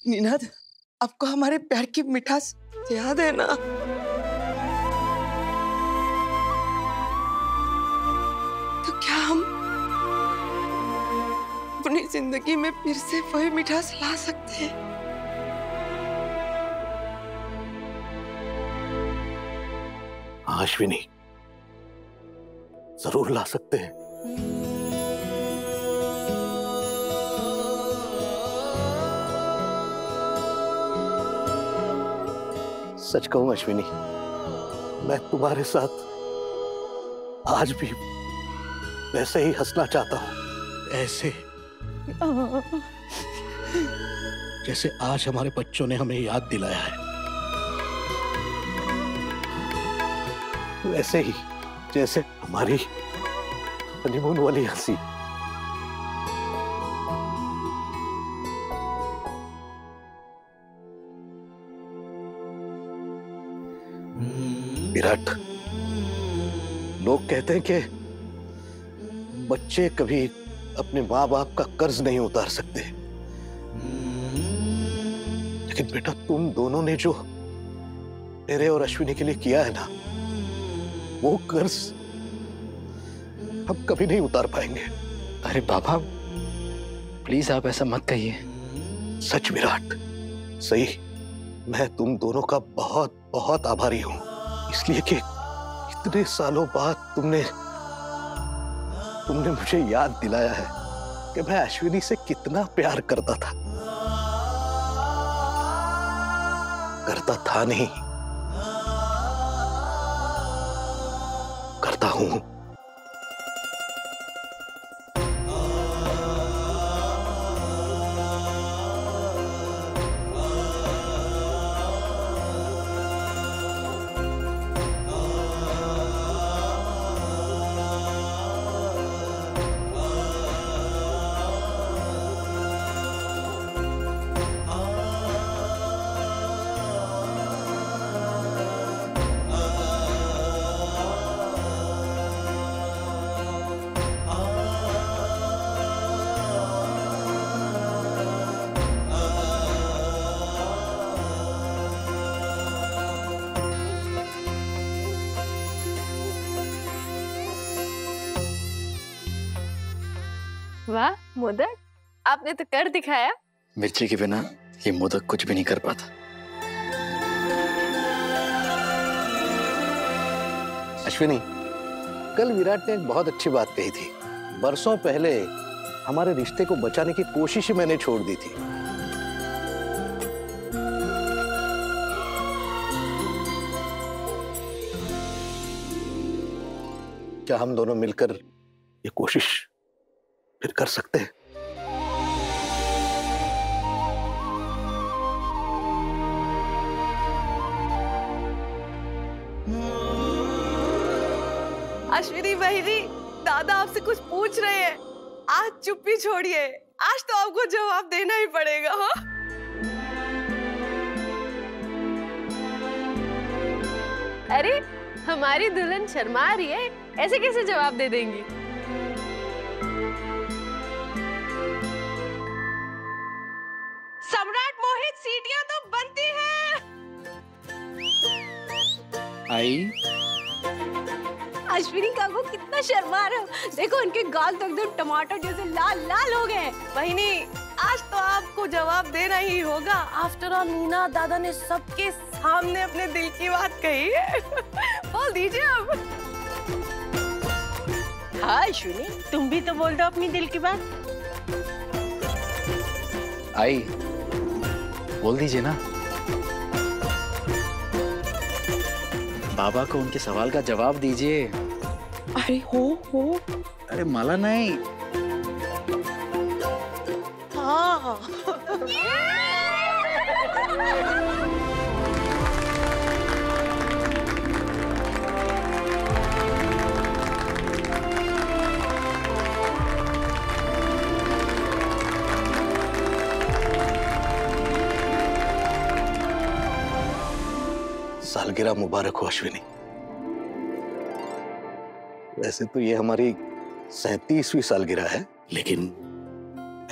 निनाद, आपको हमारे प्यार की मिठास याद है ना? तो क्या हम अपनी जिंदगी में फिर से वही मिठास ला सकते हैं? अश्विनी, जरूर ला सकते हैं। सच कहूं अश्विनी, मैं तुम्हारे साथ आज भी वैसे ही हंसना चाहता हूं, ऐसे जैसे आज हमारे बच्चों ने हमें याद दिलाया है, वैसे ही जैसे हमारी हनीमून वाली हंसी। विराट, लोग कहते हैं कि बच्चे कभी अपने माँ बाप का कर्ज नहीं उतार सकते, लेकिन बेटा तुम दोनों ने जो मेरे और अश्विनी के लिए किया है ना, वो कर्ज हम कभी नहीं उतार पाएंगे। अरे बाबा, प्लीज आप ऐसा मत कहिए। सच विराट, सही, मैं तुम दोनों का बहुत बहुत आभारी हूं, इसलिए कि इतने सालों बाद तुमने मुझे याद दिलाया है कि मैं अश्विनी से कितना प्यार करता था। करता था नहीं, करता हूं। वाह मोदक, आपने तो कर दिखाया। मिर्ची के बिना ये मोदक कुछ भी नहीं कर पाता। अश्विनी, कल विराट ने एक बहुत अच्छी बात कही थी। बरसों पहले हमारे रिश्ते को बचाने की कोशिश ही मैंने छोड़ दी थी। क्या हम दोनों मिलकर ये कोशिश फिर कर सकते हैं? अश्विनी बहिनी, दादा आपसे कुछ पूछ रहे हैं। आज चुप्पी छोड़िए, आज तो आपको जवाब देना ही पड़ेगा। हाँ? अरे हमारी दुल्हन शर्मा रही है, ऐसे कैसे जवाब दे देंगी? सम्राट मोहित, सीटियां तो बनती हैं। आई, अश्विनी काकू कितना शर्मा रहे हो। देखो उनके गाल तो एकदम टमाटर जैसे लाल लाल हो गए। बहिनी, आज तो आपको जवाब देना ही होगा। आफ्टर ऑल मीना दादा ने सबके सामने अपने दिल की बात कही है। बोल दीजिए अब। हाँ अश्विनी, तुम भी तो बोल दो अपनी दिल की बात। आई, बोल दीजिए ना। बाबा को उनके सवाल का जवाब दीजिए। अरे हो। अरे माला नहीं। हाँ। सालगिरह मुबारक हो अश्विनी। वैसे तो ये हमारी 37वीं सालगिरह है, लेकिन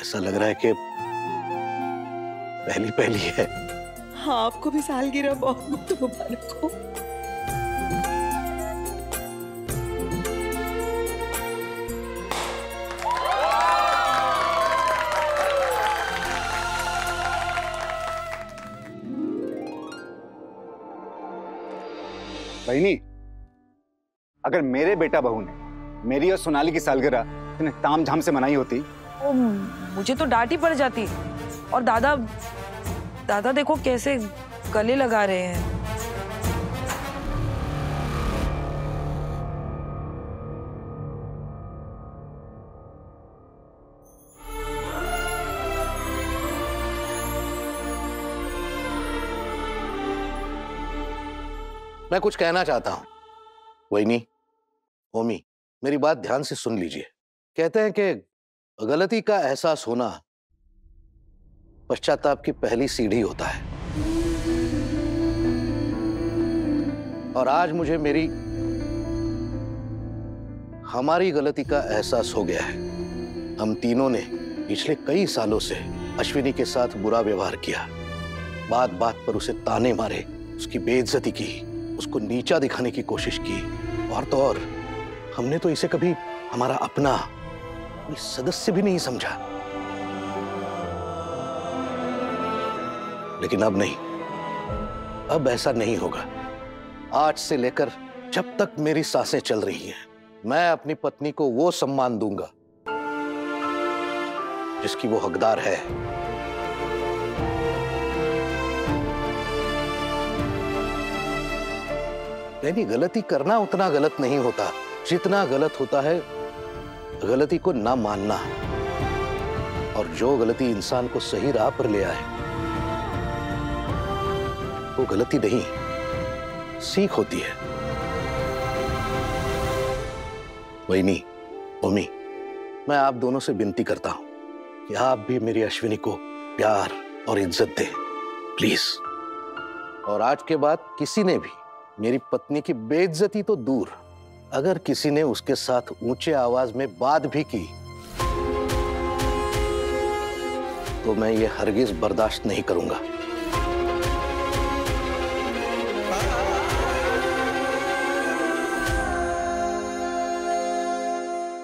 ऐसा लग रहा है कि पहली पहली है। हाँ, आपको भी सालगिरह बहुत बहुत मुबारक हो। बहनी, अगर मेरे बेटा बहू ने मेरी और सोनाली की सालगिरह इतने तामझाम से मनाई होती, ओ, मुझे तो डांट ही पड़ जाती। और दादा देखो कैसे गले लगा रहे हैं। मैं कुछ कहना चाहता हूं। वहीनी, ओमी, मेरी बात ध्यान से सुन लीजिए। कहते हैं कि गलती का एहसास होना पश्चाताप की पहली सीढ़ी होता है। और आज मुझे हमारी गलती का एहसास हो गया है। हम तीनों ने पिछले कई सालों से अश्विनी के साथ बुरा व्यवहार किया, बात बात पर उसे ताने मारे, उसकी बेइज्जती की, उसको नीचा दिखाने की कोशिश की। और तो और हमने तो इसे कभी हमारा अपना कोई सदस्य भी नहीं समझा। लेकिन अब नहीं, अब ऐसा नहीं होगा। आज से लेकर जब तक मेरी सांसें चल रही हैं, मैं अपनी पत्नी को वो सम्मान दूंगा जिसकी वो हकदार है। यानी गलती करना उतना गलत नहीं होता जितना गलत होता है गलती को ना मानना। और जो गलती इंसान को सही राह पर ले आए वो गलती नहीं, सीख होती है। वहीनी, ओमी, मैं आप दोनों से विनती करता हूं कि आप भी मेरी अश्विनी को प्यार और इज्जत दें, प्लीज। और आज के बाद किसी ने भी मेरी पत्नी की बेइज्जती तो दूर, अगर किसी ने उसके साथ ऊंचे आवाज में बात भी की तो मैं ये हरगिज बर्दाश्त नहीं करूंगा।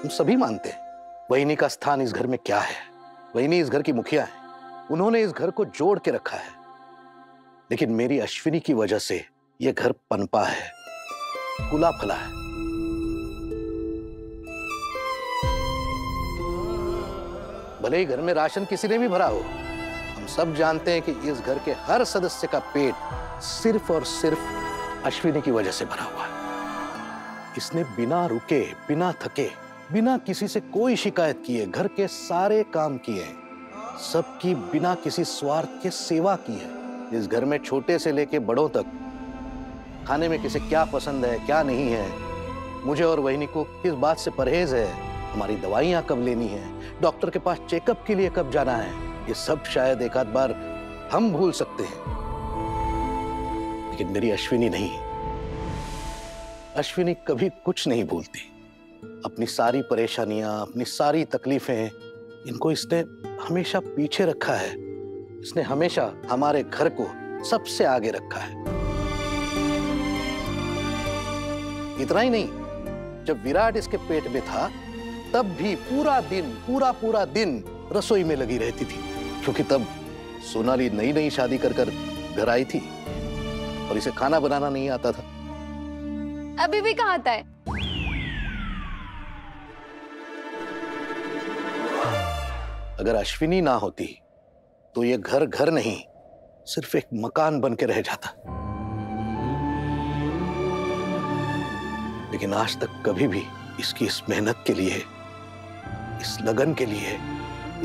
हम सभी मानते हैं वहीनी का स्थान इस घर में क्या है। वहीनी इस घर की मुखिया है, उन्होंने इस घर को जोड़ के रखा है। लेकिन मेरी अश्विनी की वजह से यह घर पनपा है, फूला फला है। भले ही घर में राशन किसी ने भी भरा हो, हम सब जानते हैं कि इस घर के हर सदस्य का पेट सिर्फ और सिर्फ अश्विनी की वजह से भरा हुआ है। इसने बिना रुके, बिना थके, बिना किसी से कोई शिकायत किए घर के सारे काम किए, सबकी बिना किसी स्वार्थ के सेवा की है। इस घर में छोटे से लेके बड़ों तक खाने में किसे क्या पसंद है, क्या नहीं है, मुझे और वहीनी को किस बात से परहेज है, हमारी दवाइयां कब लेनी है, डॉक्टर के पास चेकअप के लिए कब जाना है, ये सब शायद एक आध बार हम भूल सकते हैं। लेकिन मेरी अश्विनी नहीं। अश्विनी कभी कुछ नहीं भूलती। अपनी सारी परेशानियां, अपनी सारी तकलीफें, इनको इसने हमेशा पीछे रखा है। इसने हमेशा हमारे घर को सबसे आगे रखा है। इतना ही नहीं, जब विराट इसके पेट में था तब भी पूरा दिन रसोई में लगी रहती थी, क्योंकि तब सोनाली नई नई शादी कर घर आई थी और इसे खाना बनाना नहीं आता था। अभी भी कहाँ आता है? अगर अश्विनी ना होती तो ये घर घर नहीं, सिर्फ एक मकान बन के रह जाता। लेकिन आज तक कभी भी इसकी इस मेहनत के लिए, इस लगन के लिए,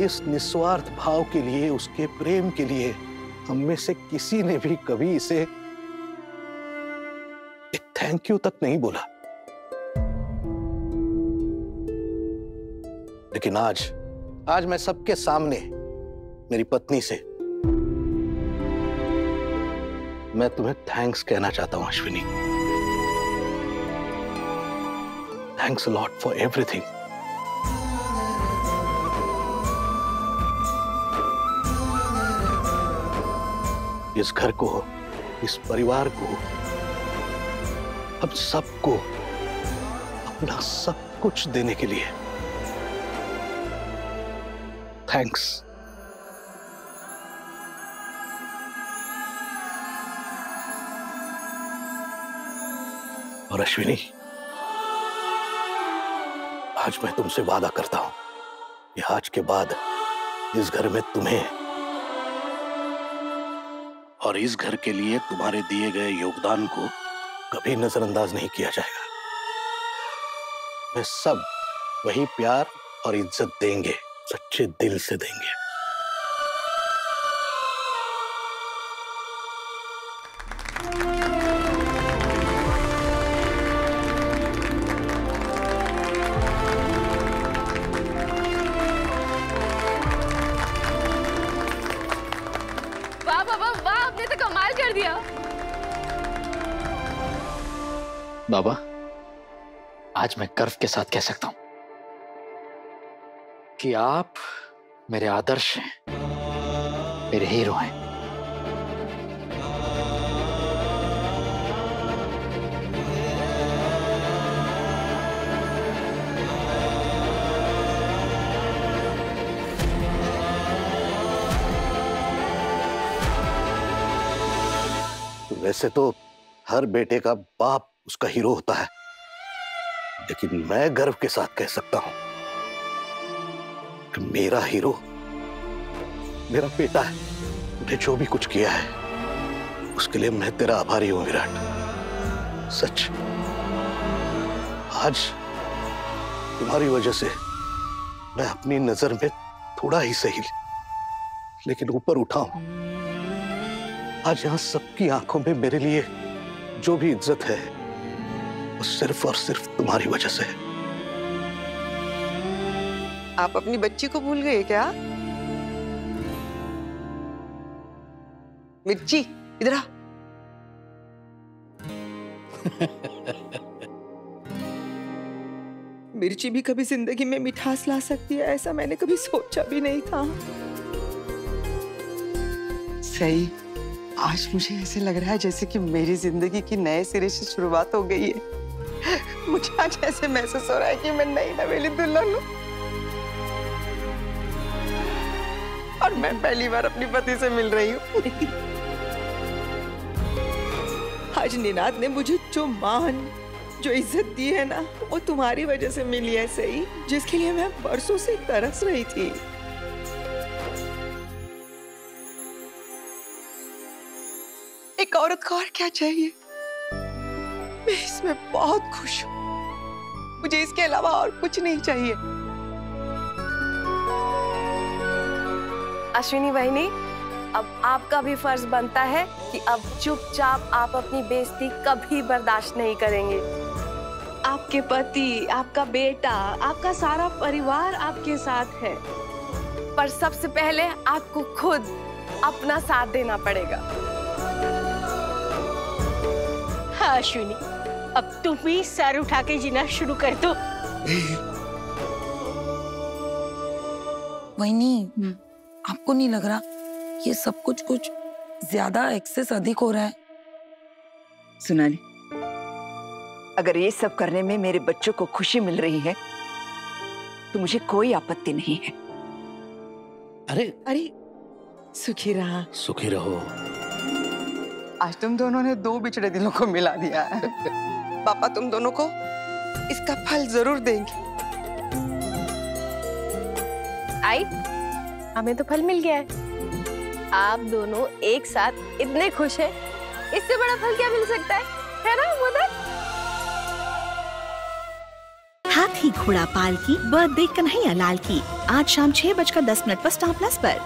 इस निस्वार्थ भाव के लिए, उसके प्रेम के लिए हम में से किसी ने भी कभी इसे एक थैंक यू तक नहीं बोला। लेकिन आज मैं सबके सामने मेरी पत्नी से मैं तुम्हें थैंक्स कहना चाहता हूं Ashwini. Thanks a lot for everything. इस घर को, इस परिवार को, हम सबको अपना सब कुछ देने के लिए थैंक्स। और अश्विनी, आज मैं तुमसे वादा करता हूं कि आज के बाद इस घर में तुम्हें और इस घर के लिए तुम्हारे दिए गए योगदान को कभी नजरअंदाज नहीं किया जाएगा। वे सब वही प्यार और इज्जत देंगे, सच्चे दिल से देंगे। वाह बाबा वाह, आपने तो कमाल कर दिया। बाबा, आज मैं गर्व के साथ कह सकता हूं कि आप मेरे आदर्श हैं, मेरे हीरो हैं। वैसे तो हर बेटे का बाप उसका हीरो होता है, लेकिन मैं गर्व के साथ कह सकता हूं कि मेरा हीरो मेरा बेटा है। उन्हें जो भी कुछ किया है उसके लिए मैं तेरा आभारी हूं विराट। सच, आज तुम्हारी वजह से मैं अपनी नजर में थोड़ा ही सही लेकिन ऊपर उठा हूं। आज यहां सबकी आंखों में मेरे लिए जो भी इज्जत है वो सिर्फ और सिर्फ तुम्हारी वजह से है। आप अपनी बच्ची को भूल गए क्या? मिर्ची, इधर आ। मिर्ची भी कभी जिंदगी में मिठास ला सकती है, ऐसा मैंने कभी सोचा भी नहीं था। सही, आज मुझे ऐसे लग रहा है जैसे कि मेरी जिंदगी की नए सिरे से शुरुआत हो गई है। मुझे आज ऐसे महसूस हो रहा है कि मैं नई नवेली दुल्हन हूँ और मैं पहली बार अपनी पति से मिल रही हूँ। आज निनाद ने मुझे जो मान, जो इज्जत दी है ना, वो तुम्हारी वजह से मिली है सही, जिसके लिए मैं बरसों से तरस रही थी। एक औरत को और क्या चाहिए? मैं इसमें बहुत खुश हूँ, मुझे इसके अलावा और कुछ नहीं चाहिए। अश्विनी बहनी, अब आपका भी फर्ज बनता है कि अब चुपचाप आप अपनी बेइज्जती कभी बर्दाश्त नहीं करेंगे। आपके पति, आपका बेटा, आपका सारा परिवार आपके साथ है। पर सबसे पहले आपको खुद अपना साथ देना पड़ेगा। हाँ अश्विनी, अब तुम भी सर उठा के जीना शुरू कर दो। वहीनी, आपको नहीं लग रहा ये सब कुछ ज्यादा एक्सेस अधिक हो रहा है? सोनाली, अगर ये सब करने में मेरे बच्चों को खुशी मिल रही है तो मुझे कोई आपत्ति नहीं है। अरे सुखी रहा। सुखी रहो। आज तुम दोनों ने दो बिछड़े दिलों को मिला दिया है। पापा तुम दोनों को इसका फल जरूर देंगे। आई, हमें तो फल मिल गया है। आप दोनों एक साथ इतने खुश हैं, इससे बड़ा फल क्या मिल सकता है ना मदर? हाथी घोड़ा पाल की बर्थडे कन्हैया लाल की आज शाम 6:10 पर स्टार प्लस पर।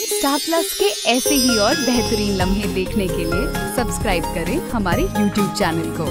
स्टार प्लस के ऐसे ही और बेहतरीन लम्हे देखने के लिए सब्सक्राइब करें हमारे YouTube चैनल को।